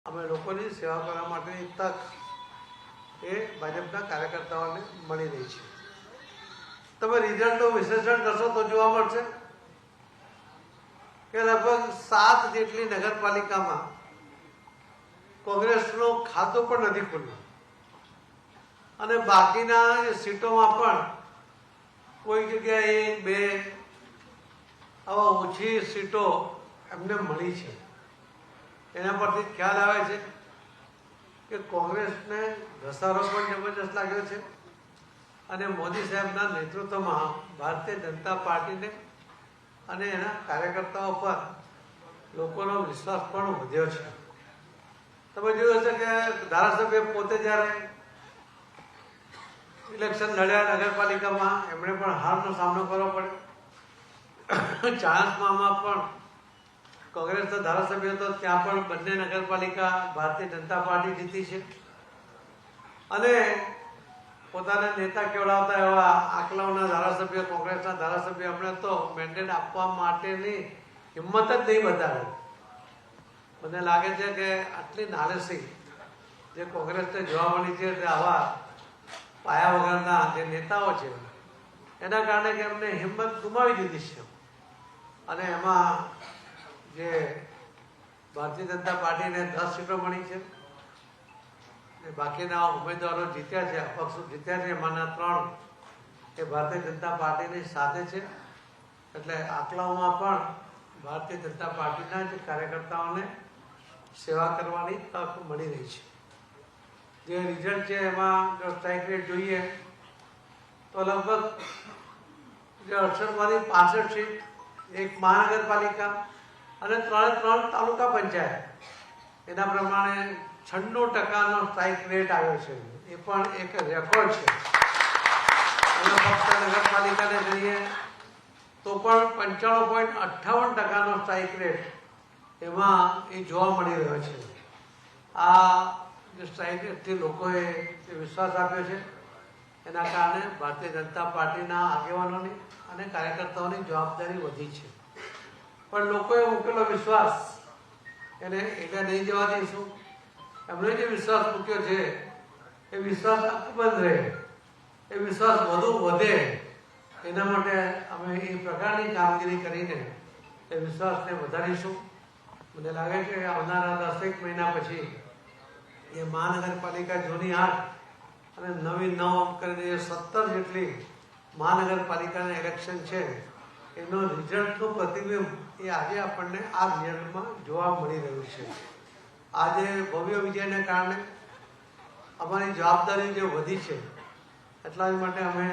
અમે લોકોની સેવા કરવા માટેની તક એ ભાજપના કાર્યકર્તાઓને મળી રહી છે. તમે રિઝલ્ટનું વિશ્લેષણ કરશો તો જોવા મળશે કે લગભગ 7 જેટલી નગરપાલિકામાં કોંગ્રેસનું ખાતું પણ નથી ખુલ્યું અને બાકીના સીટોમાં પણ કોઈ જગ્યાએ 1-2 આવા ઓછી સીટો એમને મળી છે. એના પરથી ખ્યાલ આવે છે કે કોંગ્રેસને ઘસારો પણ જબરજસ્ત લાગ્યો છે અને મોદી સાહેબના નેતૃત્વમાં ભારતીય જનતા પાર્ટીને અને એના કાર્યકર્તાઓ પર લોકોનો વિશ્વાસ પણ વધ્યો છે. તમે જોયું હશે કે ધારાસભ્ય પોતે જ્યારે ઇલેક્શન લડ્યા નગરપાલિકામાં એમણે પણ હારનો સામનો કરવો પડ્યો. ચાણસ્મામાં પણ કોંગ્રેસના ધારાસભ્ય હતો, ત્યાં પણ બંને નગરપાલિકા ભારતીય જનતા પાર્ટી જીતી છે અને પોતાના નેતા કેવડાવતા એવા આંકલાઓના ધારાસભ્ય, કોંગ્રેસના ધારાસભ્ય એમણે તો મેન્ડેટ આપવા માટેની હિંમત જ નહીં બતાવી. મને લાગે છે કે આટલી નાલેસી જે કોંગ્રેસને જોવા મળી છે તે આવા પાયા વગરના જે નેતાઓ છે એના કારણે કે એમને હિંમત ગુમાવી દીધી છે અને એમાં જે ભારતીય જનતા પાર્ટીને 10 સીટો મળી છે, બાકીના ઉમેદવારો જીત્યા છે, અપક્ષો જીત્યા છે, એમાંના 3 એ ભારતીય જનતા પાર્ટીની સાથે છે. એટલે આંકલાઓમાં પણ ભારતીય જનતા પાર્ટીના જ કાર્યકર્તાઓને સેવા કરવાની તક મળી રહી છે. જે રિઝલ્ટ છે એમાં જો સ્ટ્રાઇક રેટ જોઈએ તો લગભગ જે 68માંથી 65 સીટ, એક મહાનગરપાલિકા અને 3 તાલુકા પંચાયત, એના પ્રમાણે 96% સ્ટ્રાઇક રેટ આવ્યો છે. એ પણ એક રેકોર્ડ છે. એમાં ફક્ત નગરપાલિકાને જોઈએ તો પણ 95.58% સ્ટ્રાઇક રેટ એમાં એ જોવા મળી રહ્યો છે. આ જે સ્ટ્રાઇક રેટથી લોકોએ જે વિશ્વાસ આપ્યો છે એના કારણે ભારતીય જનતા પાર્ટીના આગેવાનોની અને કાર્યકર્તાઓની જવાબદારી વધી છે. પણ લોકોએ મૂકેલો વિશ્વાસ એને એટલે નહીં જવા દઈશું. એમણે જે વિશ્વાસ મૂક્યો છે એ વિશ્વાસ અકબંધ રહે, એ વિશ્વાસ વધે એના માટે અમે એ પ્રકારની કામગીરી કરીને એ વિશ્વાસને વધારીશું. મને લાગે છે કે આવનારા 10 મહિના પછી એ મહાનગરપાલિકા જૂની 8 અને નવી 9 કરીને 17 જેટલી મહાનગરપાલિકાના ઇલેક્શન છે એનો રિઝલ્ટનું પ્રતિબિંબ એ આજે આપણને આ રિઝલ્ટમાં જોવા મળી રહ્યું છે. આજે ભવ્ય વિજયને કારણે અમારી જવાબદારી જે વધી છે એટલા માટે અમે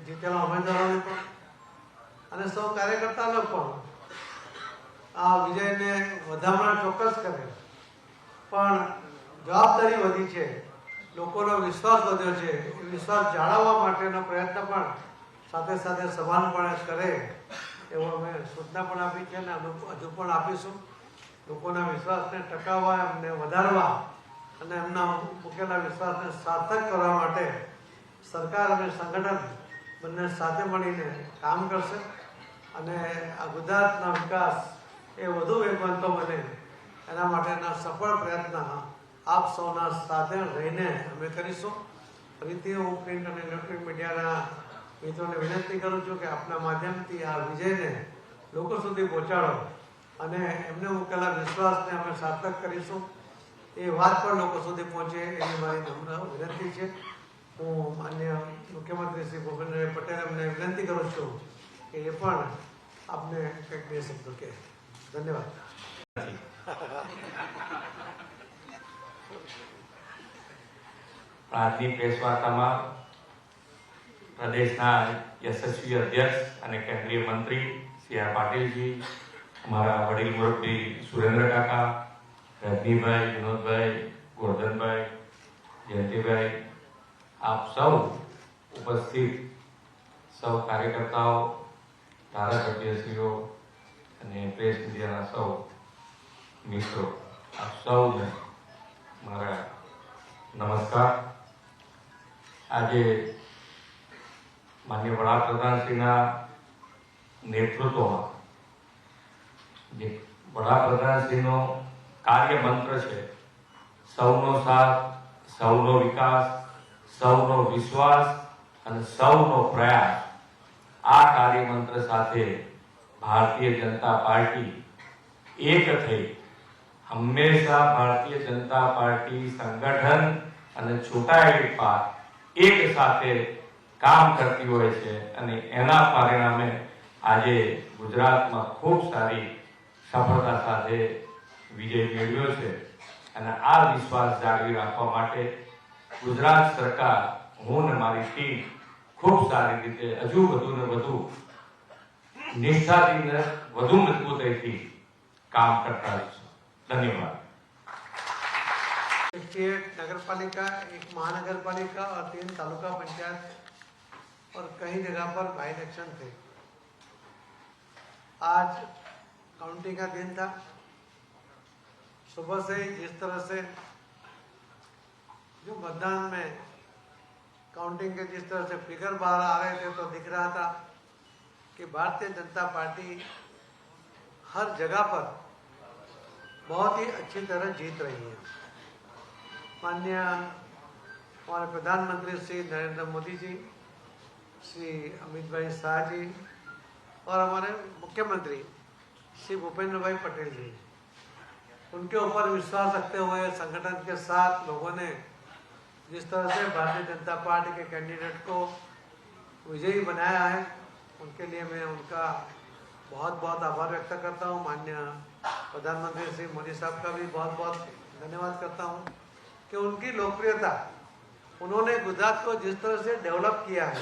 જીતેલા ઉમેદવારોને પણ અને સૌ કાર્યકર્તાઓને પણ આ વિજયને વધામણા ચોક્કસ કરે, પણ જવાબદારી વધી છે, લોકોનો વિશ્વાસ વધ્યો છે. એ વિશ્વાસ જાળવવા માટેનો પ્રયત્ન પણ સાથે સાથે સભાનપણે કરે એવો અમે સૂચના પણ આપી છે અને અમે હજુ પણ આપીશું. લોકોના વિશ્વાસને ટકાવવા, એમને વધારવા અને એમના મૂકેલા વિશ્વાસને સાર્થક કરવા માટે સરકાર અને સંગઠન બંને સાથે મળીને કામ કરશે અને આ ગુજરાતના વિકાસ એ વધુ વેગવંતો બને એના માટેના સફળ પ્રયત્ન આપ સૌના સાથે રહીને અમે કરીશું. ફરીથી હું પ્રિન્ટ અને ઇલેક્ટ્રોનિક મીડિયાના મિત્રોને વિનંતી કરું છું કે આપના માધ્યમથી આ વિજયને લોકો સુધી પહોંચાડો અને એમને મૂકેલા વિશ્વાસને અમે સાર્થક કરીશું. એ વાત પણ લોકો સુધી પહોંચે એની મારી નમ્ર વિનંતી છે. હું માન્ય મુખ્યમંત્રી શ્રી ભૂપેન્દ્રભાઈ પટેલ એમને વિનંતી કરું છું કે એ પણ આપને કંઈક 2 શબ્દો કહે. ધન્યવાદ. આજની પ્રેસ વાર્તામાં પ્રદેશના યશસ્વી અધ્યક્ષ અને કેન્દ્રીય મંત્રી સી આર પાટીલજી, અમારા વડીલ મુરબ્બી સુરેન્દ્ર કાકા, રજનીભાઈ, વિનોદભાઈ, ગોરધનભાઈ, જયંતિભાઈ, આપ સૌ ઉપસ્થિત સૌ કાર્યકર્તાઓ, ધારાસભ્યશ્રીઓ અને પ્રેસ મીડિયાના સૌ મિત્રો, આપ સૌને મારા નમસ્કાર. આજે માનનીય વડાપ્રધાનશ્રીના નેતૃત્વમાં જે વડાપ્રધાનશ્રીનો કાર્ય મંત્ર છે સૌનો સાથ, સૌનો વિકાસ, સૌનો વિશ્વાસ અને સૌનો પ્રયાસ આ કાર્યમંત્ર સાથે ભારતીય જનતા પાર્ટી એક થઈ હંમેશા ભારતીય જનતા પાર્ટી સંગઠન અને ચૂંટાયેલી પાર્ટી એક સાથે કામ કરતી હોય છે અને એના પરિણામે આજે ગુજરાતમાં ખૂબ સારી સફળતા સાથે વિજય મેળવ્યો છે અને આ વિશ્વાસ જાળવી રાખવા માટે ગુજરાત સરકાર, હું ને મારી ટીમ ખૂબ સારી રીતે હજુ વધુ ને વધુ નિષ્ઠાથી ને વધુ મજબૂતાઈથી काम करता है। धन्यवाद। 68 नगर पालिका, 1 महानगर पालिका और 3 तालुका पंचायत और कई जगह पर बाई इलेक्शन थे। आज काउंटिंग का दिन था। सुबह से जिस तरह से जो मतदान में काउंटिंग के जिस तरह से फिगर बाहर आ रहे थे तो दिख रहा था कि भारतीय जनता पार्टी हर जगह पर बहुत ही अच्छी तरह जीत रही है। माननीय हमारे प्रधानमंत्री श्री नरेंद्र मोदी जी, श्री अमित भाई शाह जी और हमारे मुख्यमंत्री श्री भूपेंद्र भाई पटेल जी, उनके ऊपर विश्वास रखते हुए संगठन के साथ लोगों ने जिस तरह से भारतीय जनता पार्टी के कैंडिडेट को विजयी बनाया है, उनके लिए मैं उनका बहुत बहुत आभार व्यक्त करता हूँ। माननीय प्रधानमंत्री श्री मोदी साहब का भी बहुत बहुत धन्यवाद करता हूँ कि उनकी लोकप्रियता, उन्होंने गुजरात को जिस तरह से डेवलप किया है